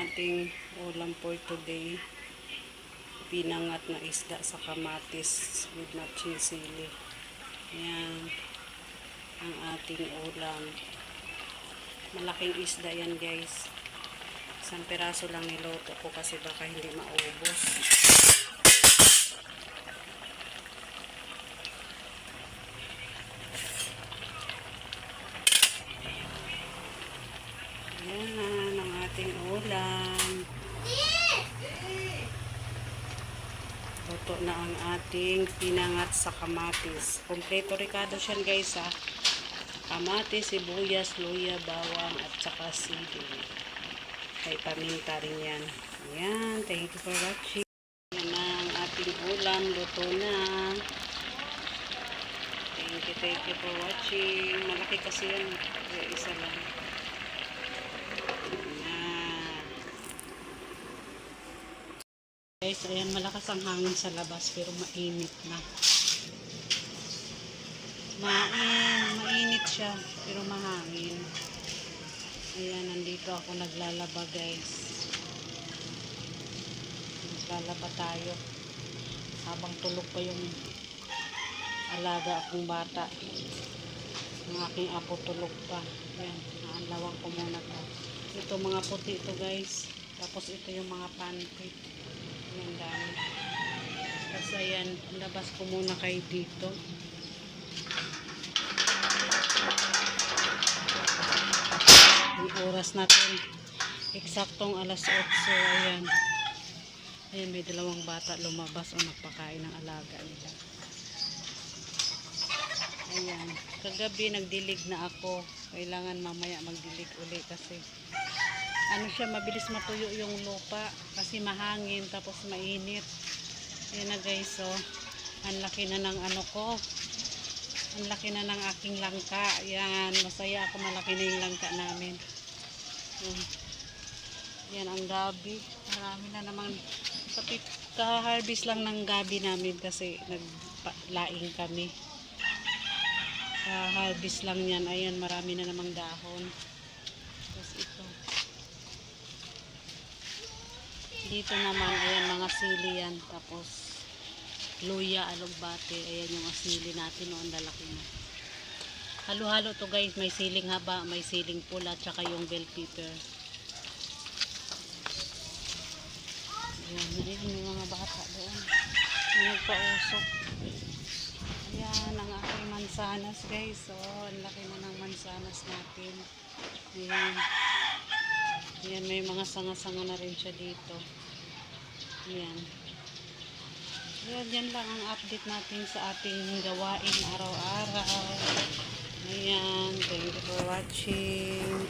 ating ulam for today. Pinangat na isda sa kamatis with matching sili. Yan ang ating ulam. Malaking isda yan guys. Isang piraso lang niluto ko kasi baka hindi maubos. Yan ang ating ulam. Luto na ang ating pinangat sa kamatis. Kompleto ricado siya guys ha. Kamatis, sibuyas, luya, bawang at saka sili. May paminta rin yan. Ayan, thank you for watching. Yan ang ating ulam. Luto na. Thank you for watching. Malaki kasi yan. Isa lang. Guys, ayan, malakas ang hangin sa labas pero mainit na. Mainit siya pero mahangin. Ayan, nandito ako naglalaba guys. Naglalaba tayo habang tulog pa yung alaga akong bata. Ang aking apo tulog pa. Ayan, naanlawang ko muna to. Ito mga puti ito guys. Tapos ito yung mga pancake. Ayan, dami. Kasi ayan, labas ko muna kayo dito. Ang oras natin eksaktong alas 8. Ayan. Ayan, may dalawang bata lumabas o nagpakain ng alaga nila. Ayan. Kagabi nagdilig na ako. Kailangan mamaya magdilig uli kasi ano siya, mabilis matuyo yung lupa kasi mahangin tapos mainit. Ayan na guys, so ang laki na ng ano ko, ang laki na ng aking langka. Ayan, masaya ako, malaki na yung langka namin. Yan ang gabi, marami na naman. Ka-harvest lang ng gabi namin kasi naglaing kami. Ka-harvest lang yan. Ayan, marami na namang dahon. Tapos ito dito naman, ayan, mga sili yan. Tapos luya, alugbate. Ayan yung sili natin, ang lalaki na. Halo-halo to guys, may siling haba, may siling pula, tsaka yung bell pepper. Ayan, ayan yung mga bata doon. Nagpausok. Ayan ang aking mansanas guys. So, ang laki na ng mansanas natin. Ayan. Ayan, may mga sanga-sanga na rin siya dito. Ayan. Ayan, yan lang ang update natin sa ating gawain araw-araw. Ayan, thank you for watching.